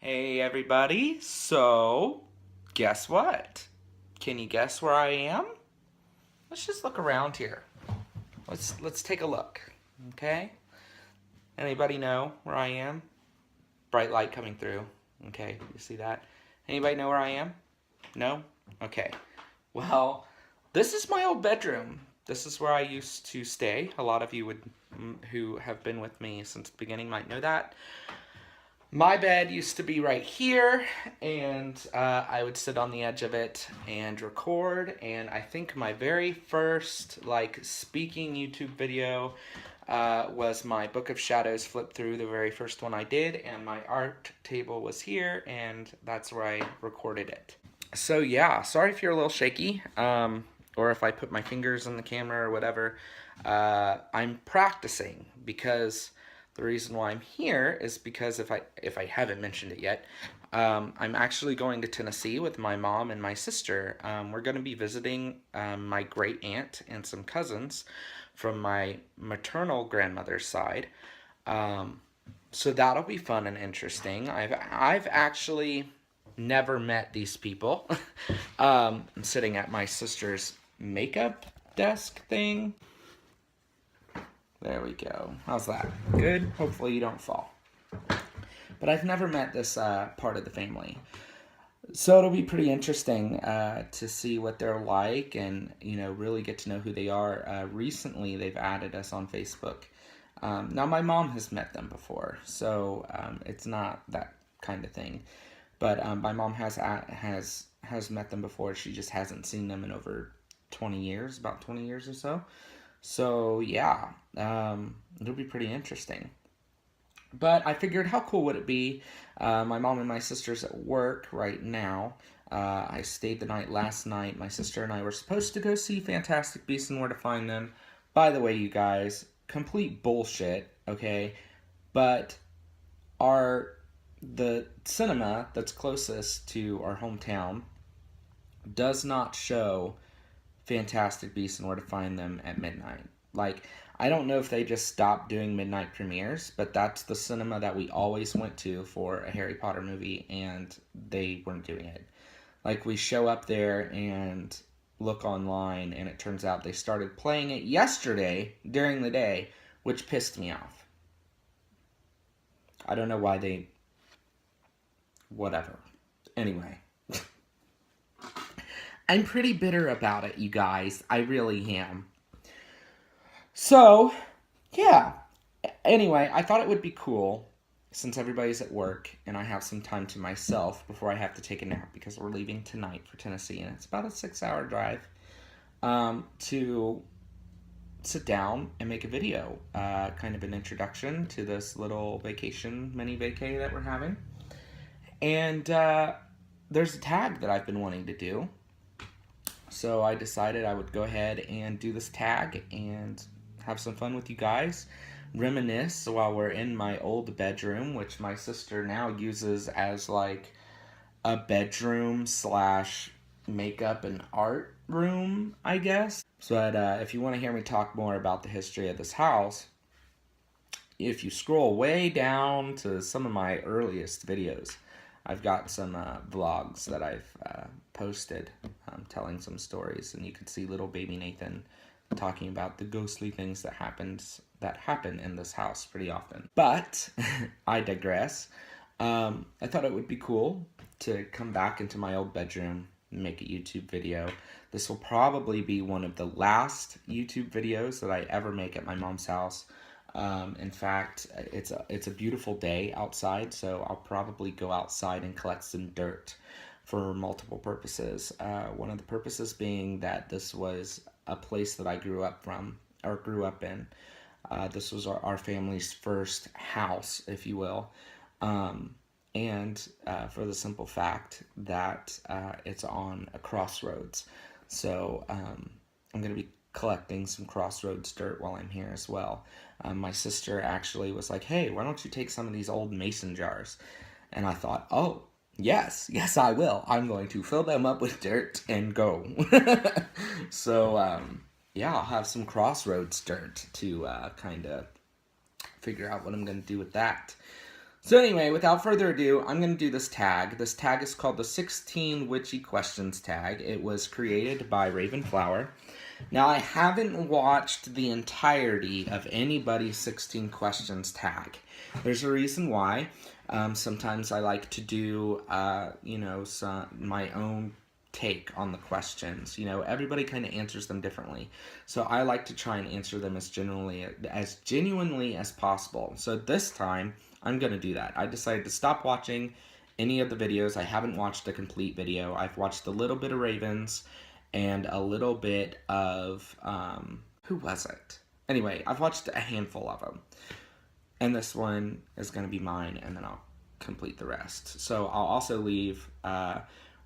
Hey everybody, so guess what? Can you guess where I am? Let's just look around here. Let's take a look. Okay? Anybody know where I am? Bright light coming through. Okay, you see that? Anybody know where I am? No? Okay. Well, this is my old bedroom. This is where I used to stay. A lot of you who have been with me since the beginning might know that. My bed used to be right here, and I would sit on the edge of it and record. And I think my very first speaking YouTube video was my Book of Shadows flip through, the very first one I did, and my art table was here, and that's where I recorded it. So yeah, sorry if you're a little shaky, or if I put my fingers in the camera or whatever. I'm practicing because the reason why I'm here is because if I haven't mentioned it yet, I'm actually going to Tennessee with my mom and my sister. We're going to be visiting my great aunt and some cousins from my maternal grandmother's side. So that'll be fun and interesting. I've actually never met these people. I'm sitting at my sister's makeup desk thing. There we go. How's that? Good? Hopefully you don't fall. But I've never met this part of the family. So it'll be pretty interesting to see what they're like and, really get to know who they are. Recently, they've added us on Facebook. Now, my mom has met them before, so it's not that kind of thing. But my mom has met them before. She just hasn't seen them in over 20 years, about 20 years or so. So yeah, it'll be pretty interesting. But I figured, how cool would it be? My mom and my sister's at work right now. I stayed the night last night. My sister and I were supposed to go see Fantastic Beasts and Where to Find Them. By the way, you guys, complete bullshit, okay? But the cinema that's closest to our hometown does not show Fantastic Beasts and Where to Find Them at midnight. I don't know if they just stopped doing midnight premieres, but that's the cinema that we always went to for a Harry Potter movie, and they weren't doing it. We show up there and look online, and it turns out they started playing it yesterday during the day, which pissed me off. I don't know why they... Whatever. Anyway. I'm pretty bitter about it, you guys. I really am. So, yeah. Anyway, I thought it would be cool, since everybody's at work, and I have some time to myself before I have to take a nap, because we're leaving tonight for Tennessee, and it's about a 6-hour drive, to sit down and make a video. Kind of an introduction to this little vacation, mini vacay that we're having. And there's a tag that I've been wanting to do. So I decided I would go ahead and do this tag and have some fun with you guys. Reminisce while we're in my old bedroom, which my sister now uses as a bedroom / makeup and art room, I guess. But if you want to hear me talk more about the history of this house, if you scroll way down to some of my earliest videos, I've got some vlogs that I've posted telling some stories, and you can see little baby Nathan talking about the ghostly things that happen in this house pretty often. But I digress. I thought it would be cool to come back into my old bedroom and make a YouTube video. This will probably be one of the last YouTube videos that I ever make at my mom's house. In fact, it's a beautiful day outside, so I'll probably go outside and collect some dirt for multiple purposes. One of the purposes being that this was a place that I grew up in. This was our family's first house, if you will. And for the simple fact that it's on a crossroads. So I'm going to be collecting some crossroads dirt while I'm here as well. My sister actually was like, hey, why don't you take some of these old mason jars? And I thought, oh, yes, I will. I'm going to fill them up with dirt and go. So, yeah, I'll have some crossroads dirt to kind of figure out what I'm going to do with that. So anyway, without further ado, I'm going to do this tag. This tag is called the 16 Witchy Questions Tag. It was created by RavenFlower. Now, I haven't watched the entirety of anybody's 16 Questions tag. There's a reason why. Sometimes I like to do, my own take on the questions. Everybody kind of answers them differently. So I like to try and answer them as genuinely as possible. So this time, I'm going to do that. I decided to stop watching any of the videos. I haven't watched a complete video. I've watched a little bit of Ravens and a little bit of, who was it? Anyway, I've watched a handful of them. And this one is going to be mine, and then I'll complete the rest. So I'll also leave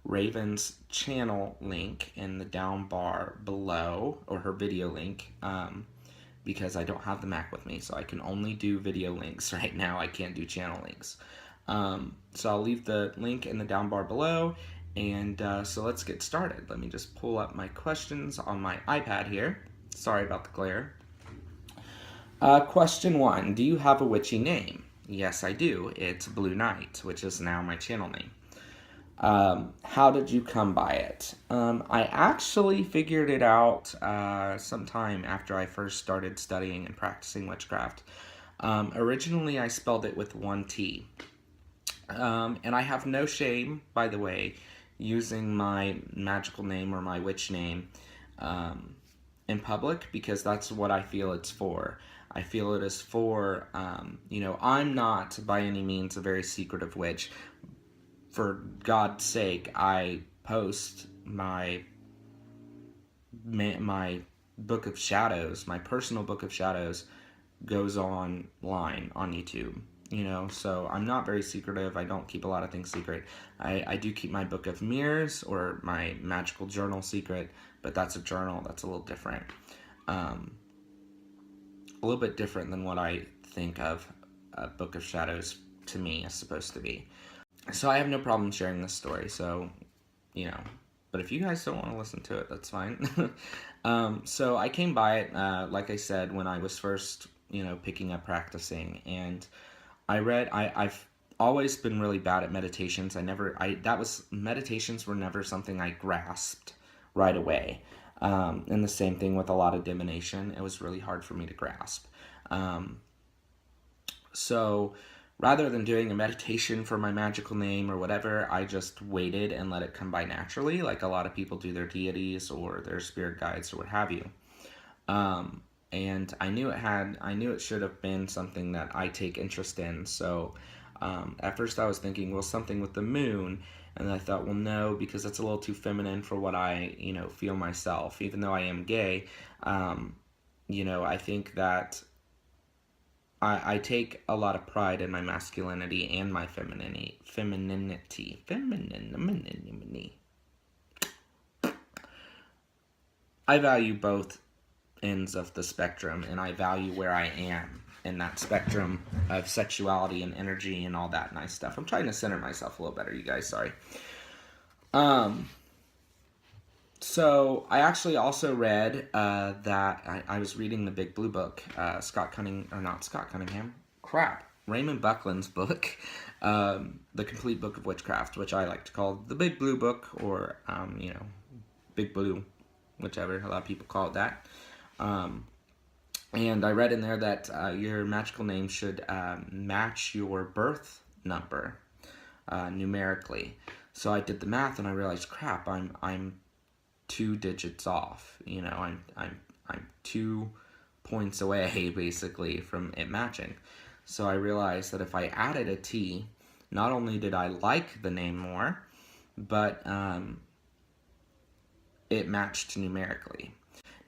Raven's channel link in the down bar below, or her video link, because I don't have the Mac with me, so I can only do video links right now. I can't do channel links. So I'll leave the link in the down bar below, and so let's get started. Let me just pull up my questions on my iPad here. Sorry about the glare. Question 1, do you have a witchy name? Yes, I do. It's Blue Knight, which is now my channel name. How did you come by it? I actually figured it out sometime after I first started studying and practicing witchcraft. Originally, I spelled it with one T. And I have no shame, by the way, using my magical name or my witch name in public, because that's what I feel it's for. I feel it is for, I'm not by any means a very secretive witch. For God's sake, I post my book of shadows, my personal book of shadows, goes online on YouTube. So I'm not very secretive. I don't keep a lot of things secret. I do keep my book of mirrors or my magical journal secret, but that's a journal. That's a little different. A little bit different than what I think of a book of shadows to me is supposed to be. So I have no problem sharing this story, so, but if you guys don't want to listen to it, that's fine. So I came by it, like I said, when I was first, picking up practicing, and I've always been really bad at meditations. Meditations were never something I grasped right away. And the same thing with a lot of divination. It was really hard for me to grasp. So rather than doing a meditation for my magical name or whatever, I just waited and let it come by naturally, like a lot of people do their deities or their spirit guides or what have you. And I knew it should have been something that I take interest in. So at first I was thinking, well, something with the moon. And I thought, well, no, because that's a little too feminine for what I, feel myself. Even though I am gay, I think that I take a lot of pride in my masculinity and my femininity. I value both ends of the spectrum, and I value where I am in that spectrum of sexuality and energy and all that nice stuff. I'm trying to center myself a little better, you guys, sorry. So I actually also read that I was reading the Big Blue Book, Raymond Buckland's book, The Complete Book of Witchcraft, which I like to call the Big Blue Book, or, Big Blue, whichever, a lot of people call it that. And I read in there that your magical name should match your birth number numerically. So I did the math and I realized, crap, I'm 2 digits off. I'm 2 points away basically from it matching. So I realized that if I added a T, not only did I like the name more, but it matched numerically.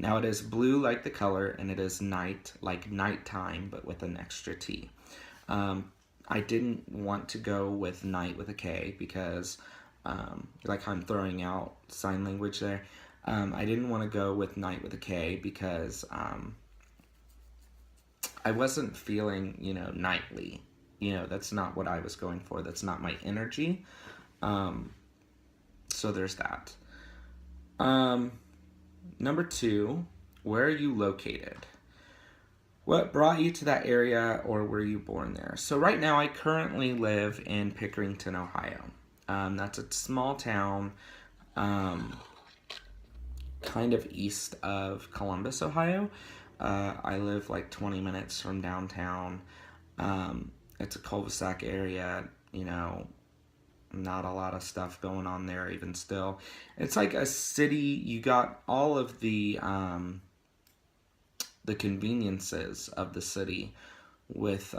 Now it is blue like the color, and it is night like nighttime, but with an extra T. I didn't want to go with night with a K because, like I'm throwing out sign language there, I didn't want to go with night with a K because I wasn't feeling, nightly. That's not what I was going for. That's not my energy. So there's that. Number 2, where are you located? What brought you to that area, or were you born there? So right now I currently live in Pickerington, Ohio. That's a small town kind of east of Columbus, Ohio. I live like 20 minutes from downtown. It's a cul-de-sac area, you know, not a lot of stuff going on there even still. It's like a city. You got all of the conveniences of the city with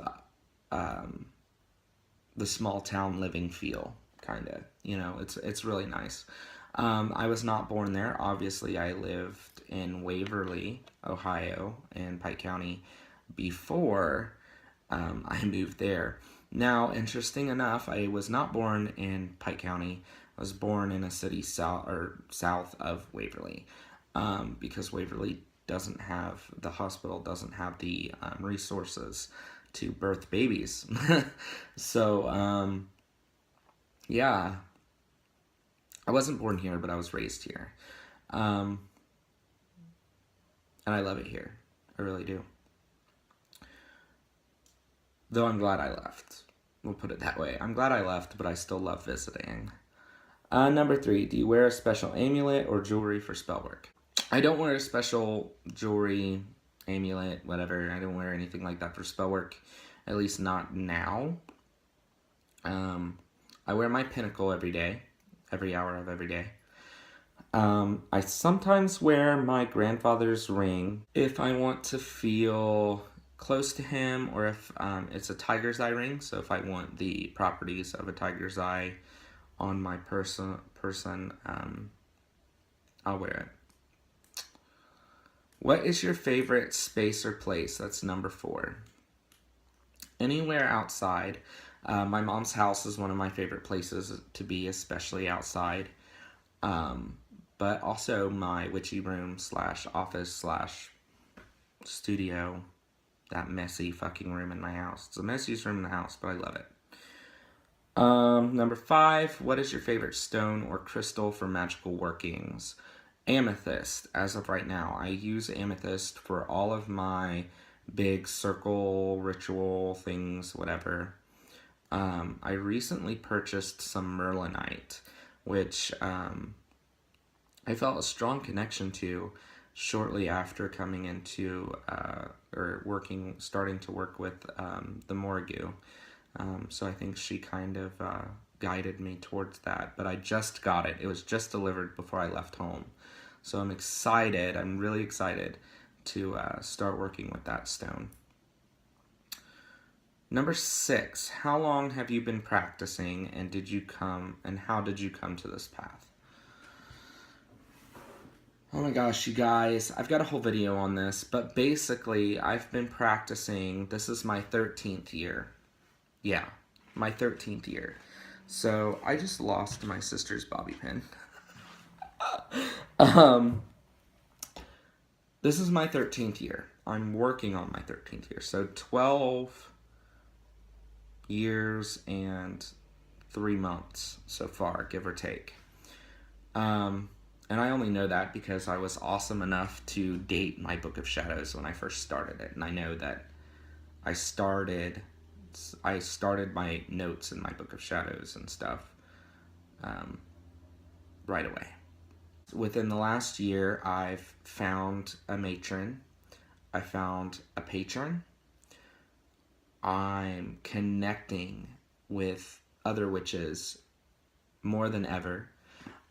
the small town living feel, kind of. You know, it's really nice. I was not born there. Obviously, I lived in Waverly, Ohio, in Pike County before I moved there. Now, interesting enough, I was not born in Pike County. I was born in a city south of Waverly, because Waverly doesn't have, the hospital doesn't have the resources to birth babies. So, yeah. I wasn't born here, but I was raised here. And I love it here. I really do. Though I'm glad I left. We'll put it that way. I'm glad I left, but I still love visiting. Number 3, do you wear a special amulet or jewelry for spell work? I don't wear a special jewelry, amulet, whatever. I don't wear anything like that for spell work. At least not now. I wear my pinnacle every day. Every hour of every day. I sometimes wear my grandfather's ring if I want to feel close to him, or if it's a tiger's eye ring. So if I want the properties of a tiger's eye on my person, I'll wear it. What is your favorite space or place? That's number 4. Anywhere outside. My mom's house is one of my favorite places to be, especially outside. But also my witchy room / office / studio. That messy fucking room in my house. It's the messiest room in the house, but I love it. Number 5, what is your favorite stone or crystal for magical workings? Amethyst, as of right now. I use amethyst for all of my big circle, ritual things, whatever. I recently purchased some merlinite, which I felt a strong connection to shortly after coming into, starting to work with the Morrigu. So I think she kind of guided me towards that, but I just got it. It was just delivered before I left home. So I'm excited, I'm really excited to start working with that stone. Number 6, how long have you been practicing, and how did you come to this path? Oh my gosh, you guys, I've got a whole video on this, but basically I've been practicing, this is my 13th year. Yeah, my 13th year. So I just lost my sister's bobby pin. This is my 13th year. I'm working on my 13th year. So 12 years and 3 months so far, give or take. And I only know that because I was awesome enough to date my Book of Shadows when I first started it. And I know that I started my notes in my Book of Shadows and stuff right away. Within the last year, I've found a matron. I found a patron. I'm connecting with other witches more than ever.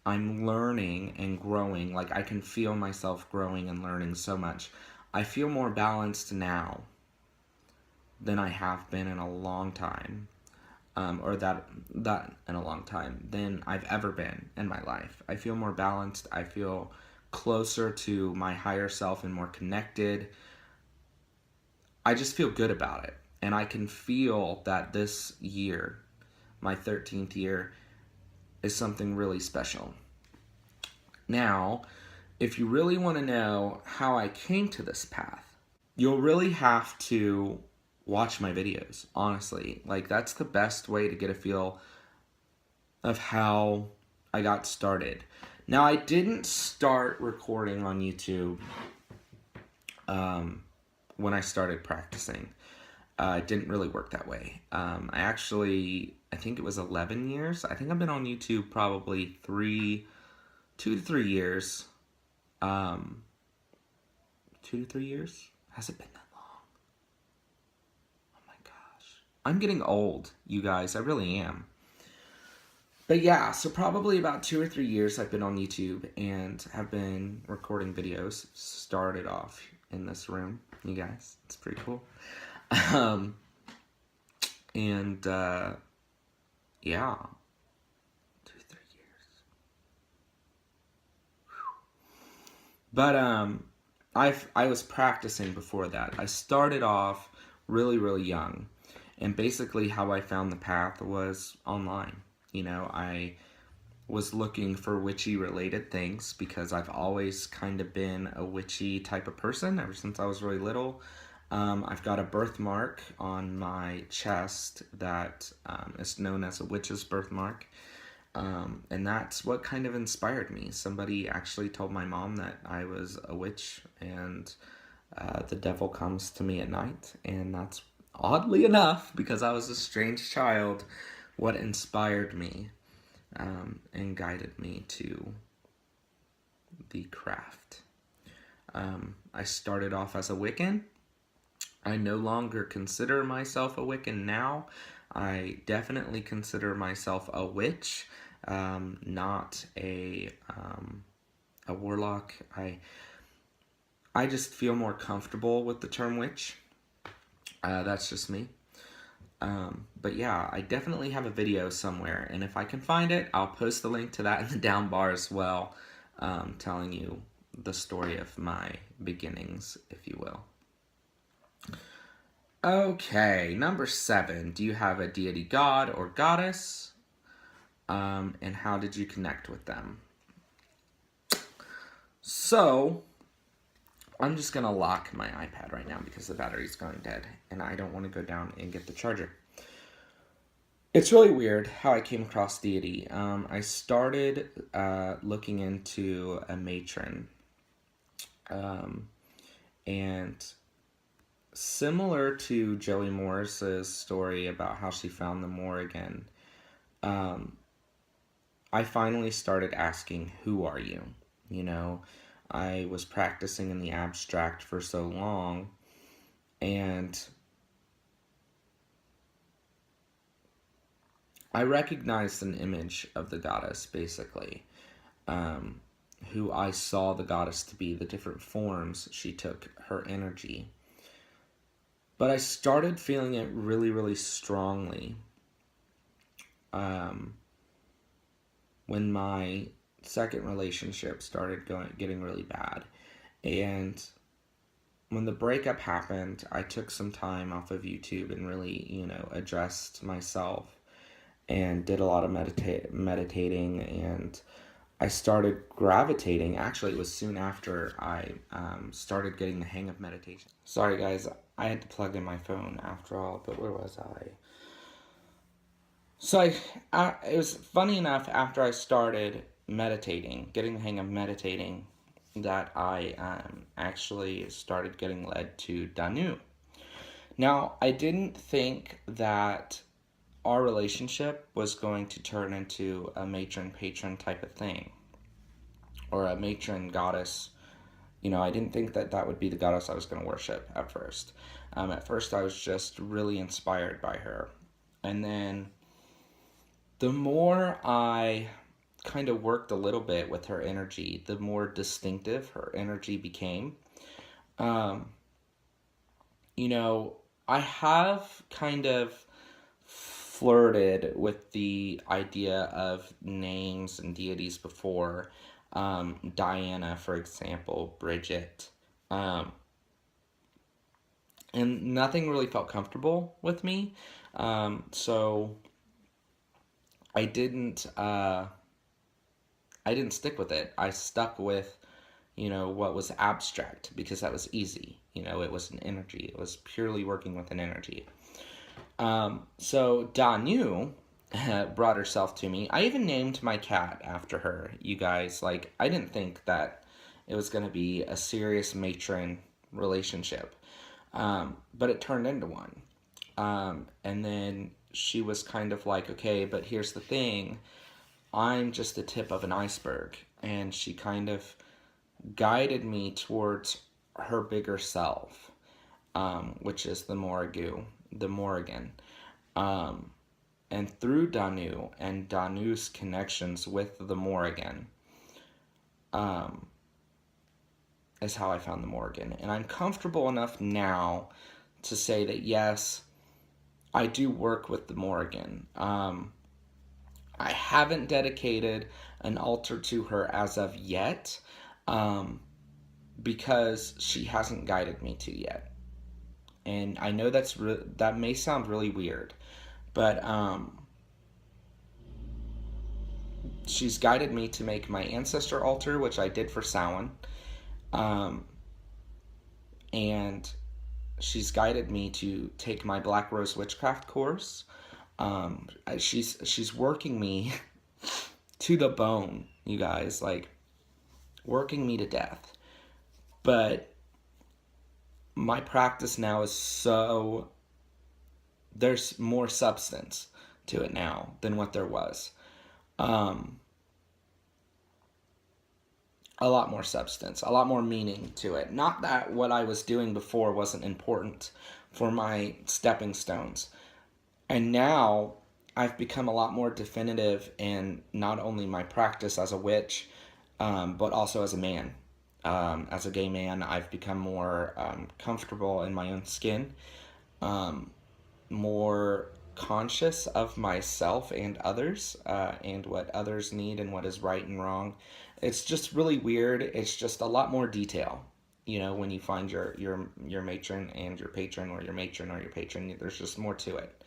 I'm learning and growing. Like, I can feel myself growing and learning so much. I feel more balanced now than I have been in a long time. Or that in a long time than I've ever been in my life. I feel more balanced. I feel closer to my higher self and more connected. I just feel good about it. And I can feel that this year, my 13th year, is something really special. Now, if you really want to know how I came to this path, you'll really have to watch my videos, honestly. Like, that's the best way to get a feel of how I got started. Now, I didn't start recording on YouTube when I started practicing. It didn't really work that way. I think it was 11 years. I think I've been on YouTube probably 2 to 3 years. 2 to 3 years? Has it been that long? Oh my gosh. I'm getting old, you guys. I really am. But yeah, so probably about 2 or 3 years I've been on YouTube and have been recording videos. Started off in this room, you guys. It's pretty cool. Yeah, 2 or 3 years. Whew. But I was practicing before that. I started off really, really young, and basically how I found the path was online. You know, I was looking for witchy related things because I've always kind of been a witchy type of person ever since I was really little. I've got a birthmark on my chest that is known as a witch's birthmark. And that's what kind of inspired me. Somebody actually told my mom that I was a witch and the devil comes to me at night. And that's, oddly enough, because I was a strange child, what inspired me and guided me to the craft. I started off as a Wiccan. I no longer consider myself a Wiccan now. I definitely consider myself a witch, not a warlock. I just feel more comfortable with the term witch. That's just me. But yeah, I definitely have a video somewhere, and if I can find it, I'll post the link to that in the down bar as well, telling you the story of my beginnings, if you will. Okay, number 7. Do you have a deity god or goddess? And how did you connect with them? So, I'm just going to lock my iPad right now because the battery's going dead, and I don't want to go down and get the charger. It's really weird how I came across deity. I started looking into a matron, and similar to Joey Morris's story about how she found the Morrigan, I finally started asking, who are you? You know, I was practicing in the abstract for so long, and I recognized an image of the goddess, basically, who I saw the goddess to be, the different forms she took, her energy. But I started feeling it really, really strongly when my second relationship started getting really bad. And when the breakup happened, I took some time off of YouTube and really, addressed myself and did a lot of meditating, and I started gravitating. Actually, it was soon after I started getting the hang of meditation. Sorry guys, I had to plug in my phone after all, but where was I? So it was funny enough, after I started meditating, getting the hang of meditating, that I actually started getting led to Danu. Now, I didn't think that our relationship was going to turn into a matron-patron type of thing, or a matron goddess. I didn't think that that would be the goddess I was going to worship at first. At first, I was just really inspired by her. And then the more I kind of worked a little bit with her energy, the more distinctive her energy became. I have kind of flirted with the idea of names and deities before. Diana, for example, Bridget. And nothing really felt comfortable with me. So I didn't stick with it. I stuck with, what was abstract, because that was easy. It was an energy. It was purely working with an energy. So Danu brought herself to me. I even named my cat after her, you guys. I didn't think that it was going to be a serious matron relationship. But it turned into one. And then she was kind of like, okay, but here's the thing. I'm just the tip of an iceberg. And she kind of guided me towards her bigger self, which is the Morrigan. Um, and through Danu and Danu's connections with the Morrigan, um, is how I found the Morrigan. And I'm comfortable enough now to say that yes, I do work with the Morrigan. I haven't dedicated an altar to her as of yet, because she hasn't guided me to yet. And I know that may sound really weird, but she's guided me to make my ancestor altar, which I did for Samhain, and she's guided me to take my Black Rose Witchcraft course. She's working me to the bone, you guys, like working me to death. But my practice now is so, there's more substance to it now than what there was. A lot more substance, a lot more meaning to it. Not that what I was doing before wasn't important for my stepping stones. And now I've become a lot more definitive in not only my practice as a witch, but also as a man. As a gay man, I've become more comfortable in my own skin, more conscious of myself and others, and what others need and what is right and wrong. It's just really weird. It's just a lot more detail. You know, when you find your matron and your patron, or your matron or your patron, there's just more to it.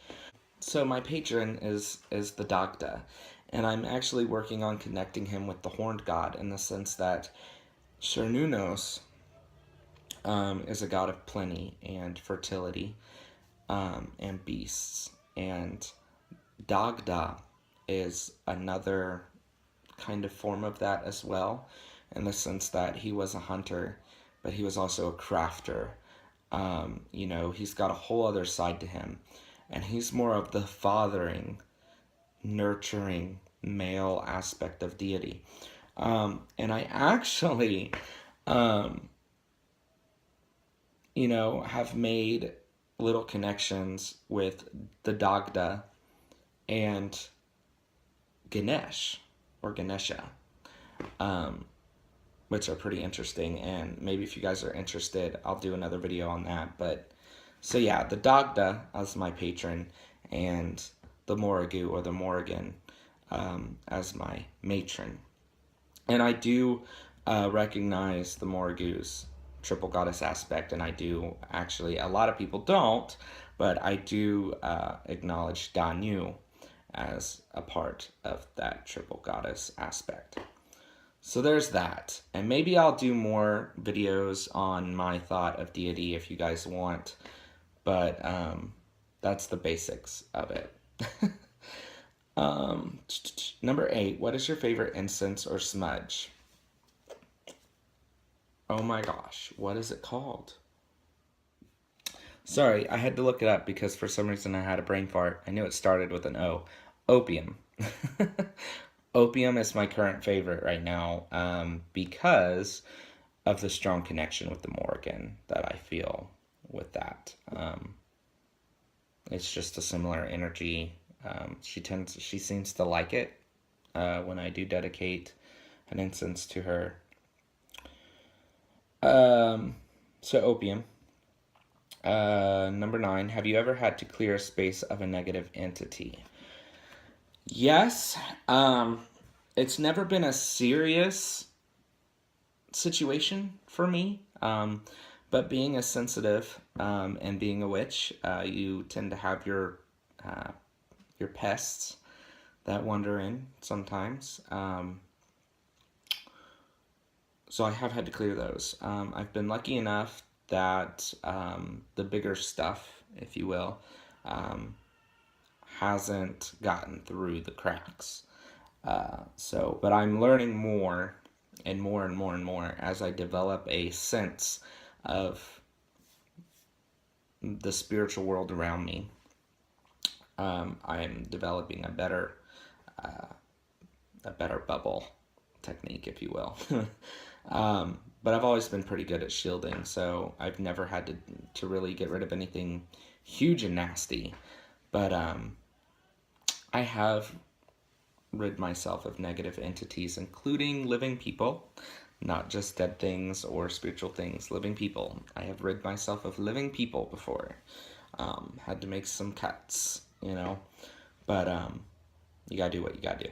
So my patron is the Dagda, and I'm actually working on connecting him with the horned god, in the sense that Cernunnos is a god of plenty and fertility, and beasts, and Dagda is another kind of form of that as well, in the sense that he was a hunter, but he was also a crafter. You know, he's got a whole other side to him, and he's more of the fathering, nurturing male aspect of deity. And I actually, you know, have made little connections with the Dagda and Ganesh, or Ganesha, which are pretty interesting. And maybe if you guys are interested, I'll do another video on that. But so yeah, the Dagda as my patron, and the Morrigu, or the Morrigan, as my matron. And I do recognize the Morrigu's triple goddess aspect, and I do actually, a lot of people don't, but I do acknowledge Danu as a part of that triple goddess aspect. So there's that. And maybe I'll do more videos on my thought of deity if you guys want, but that's the basics of it. Number 8, what is your favorite incense or smudge? Oh my gosh, what is it called? Sorry, I had to look it up because for some reason I had a brain fart. I knew it started with an O. Opium. Opium is my current favorite right now, because of the strong connection with the Morrigan that I feel with that. It's just a similar energy. She seems to like it when I do dedicate an incense to her. So opium. Number 9, have you ever had to clear a space of a negative entity? Yes. It's never been a serious situation for me. But being a sensitive, and being a witch, you tend to have your pests that wander in sometimes. So I have had to clear those. I've been lucky enough that the bigger stuff, if you will, hasn't gotten through the cracks. But I'm learning more and more and more and more as I develop a sense of the spiritual world around me. I'm developing a better bubble technique, if you will. But I've always been pretty good at shielding, so I've never had to really get rid of anything huge and nasty. But I have rid myself of negative entities, including living people, not just dead things or spiritual things, living people. I have rid myself of living people before. Had to make some cuts, you know, but you gotta do what you gotta do.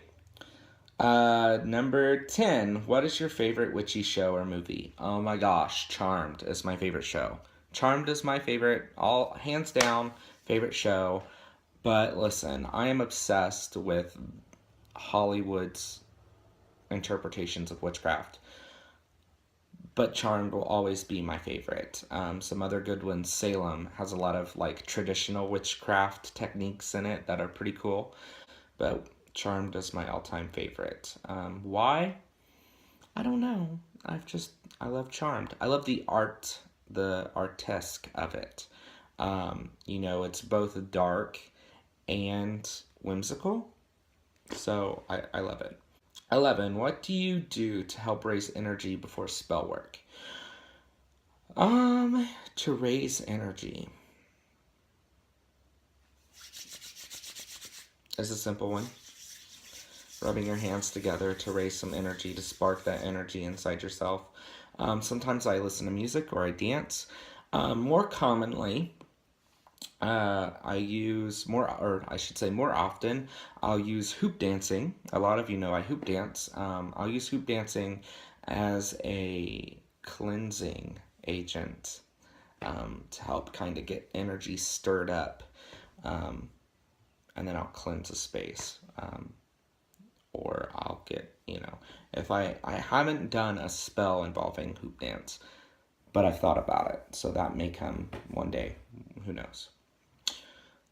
Number 10, what is your favorite witchy show or movie? Oh my gosh, Charmed is my favorite show. Charmed is my favorite, all hands down, favorite show. But listen, I am obsessed with Hollywood's interpretations of witchcraft. But Charmed will always be my favorite. Some other good ones, Salem has a lot of like traditional witchcraft techniques in it that are pretty cool. But Charmed is my all-time favorite. Why? I don't know. I love Charmed. I love the art, the artesque of it. You know, it's both dark and whimsical. So I love it. 11. What do you do to help raise energy before spell work? To raise energy. It's a simple one. Rubbing your hands together to raise some energy, to spark that energy inside yourself. Sometimes I listen to music or I dance. More commonly, I use more often, I'll use hoop dancing. A lot of you know I hoop dance. I'll use hoop dancing as a cleansing agent to help kind of get energy stirred up. And then I'll cleanse a space. Or I'll get, you know, if I haven't done a spell involving hoop dance, but I've thought about it, so that may come one day, who knows.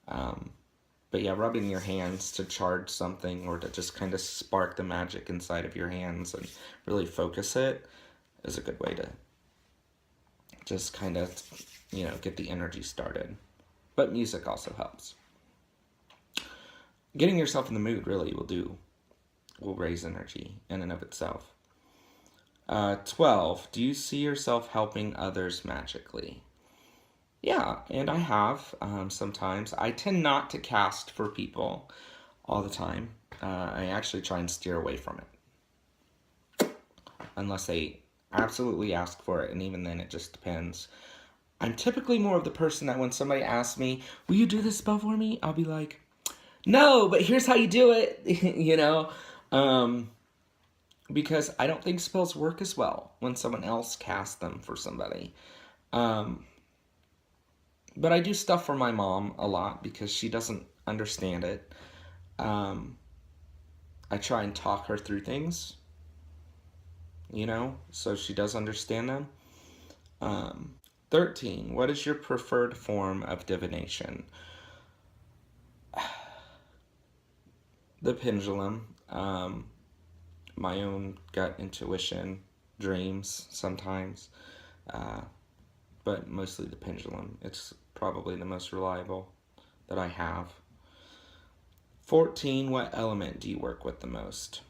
But yeah, rubbing your hands to charge something or to just kind of spark the magic inside of your hands and really focus it is a good way to just kind of, you know, get the energy started. But music also helps. Getting yourself in the mood really will raise energy in and of itself. 12, do you see yourself helping others magically? Yeah, and I have sometimes. I tend not to cast for people all the time. I actually try and steer away from it. Unless they absolutely ask for it, and even then it just depends. I'm typically more of the person that when somebody asks me, will you do this spell for me? I'll be like, no, but here's how you do it, you know? Because I don't think spells work as well when someone else casts them for somebody. But I do stuff for my mom a lot because she doesn't understand it. I try and talk her through things, you know, so she does understand them. 13, what is your preferred form of divination? The pendulum, my own gut intuition, dreams sometimes, but mostly the pendulum. It's probably the most reliable that I have. 14, what element do you work with the most?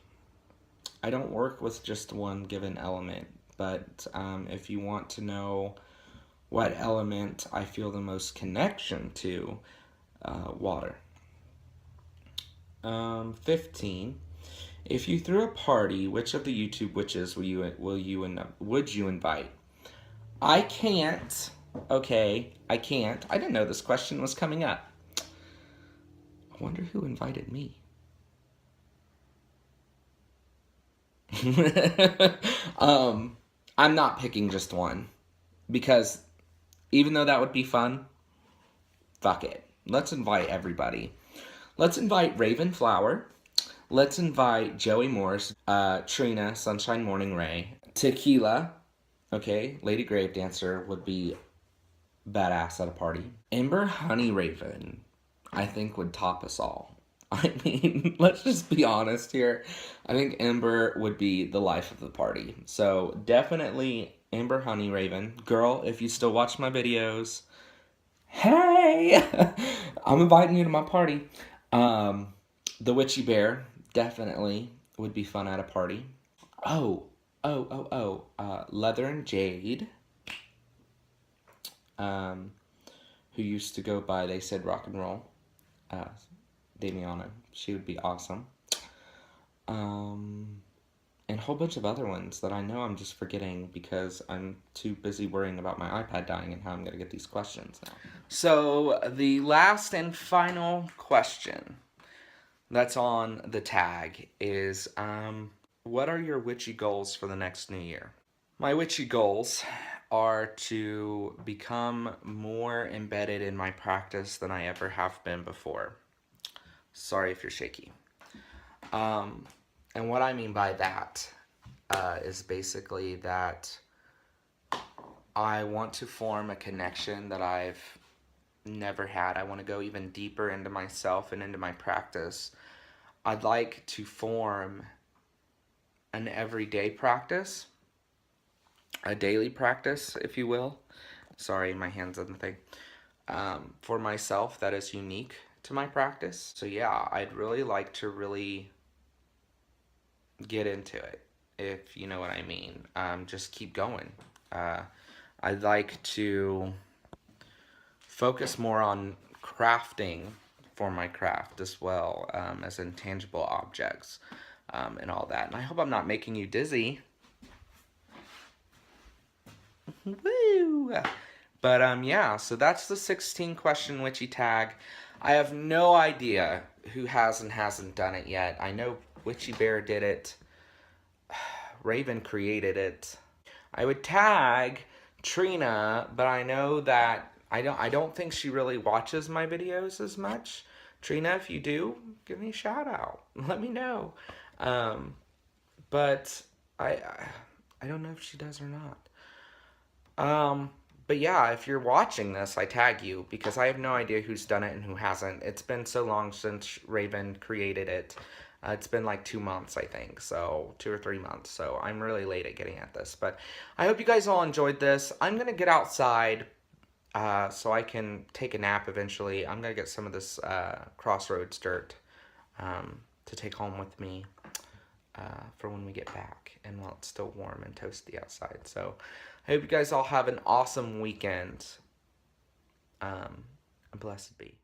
I don't work with just one given element, but if you want to know what element I feel the most connection to, water. 15, if you threw a party, which of the YouTube witches would you invite? I can't. Okay, I can't. I didn't know this question was coming up. I wonder who invited me. I'm not picking just one because even though that would be fun, fuck it. Let's invite everybody. Let's invite RavenFlower. Let's invite Joey Morris, Trina, Sunshine Morning Ray, Tequila. Okay, Lady Grave Dancer would be badass at a party. Ember Honey Raven, I think, would top us all. I mean, let's just be honest here. I think Ember would be the life of the party. So definitely Ember Honey Raven. Girl, if you still watch my videos, Hey! I'm inviting you to my party. The Witchy Bear definitely would be fun at a party. Oh, Leather and Jade, um, who used to go by They Said Rock and Roll, uh, Damiana. She would be awesome. Um, and a whole bunch of other ones that I know I'm just forgetting because I'm too busy worrying about my iPad dying and how I'm going to get these questions now. So, the last and final question that's on the tag is what are your witchy goals for the next new year? My witchy goals are to become more embedded in my practice than I ever have been before. Sorry if you're shaky. And what I mean by that is basically that I want to form a connection that I've never had. I want to go even deeper into myself and into my practice. I'd like to form an everyday practice, a daily practice, if you will. Sorry, my hand's on the thing. For myself, that is unique to my practice. So yeah, I'd really like to really get into it, if you know what I mean. Just keep going. I'd like to focus more on crafting for my craft as well, as intangible objects and all that. And I hope I'm not making you dizzy. Woo! But yeah, so that's the 16 question witchy tag. I have no idea who has and hasn't done it yet. I know Witchy Bear did it. Raven created it. I would tag Trina, but I know that I don't think she really watches my videos as much. Trina, if you do, give me a shout out. Let me know. But I don't know if she does or not. But yeah, if you're watching this, I tag you because I have no idea who's done it and who hasn't. It's been so long since Raven created it. It's been like 2 months, I think, so 2 or 3 months. So I'm really late at getting at this, but I hope you guys all enjoyed this. I'm gonna get outside so I can take a nap eventually. I'm gonna get some of this Crossroads dirt to take home with me for when we get back and while it's still warm and toasty outside. So I hope you guys all have an awesome weekend. Blessed be.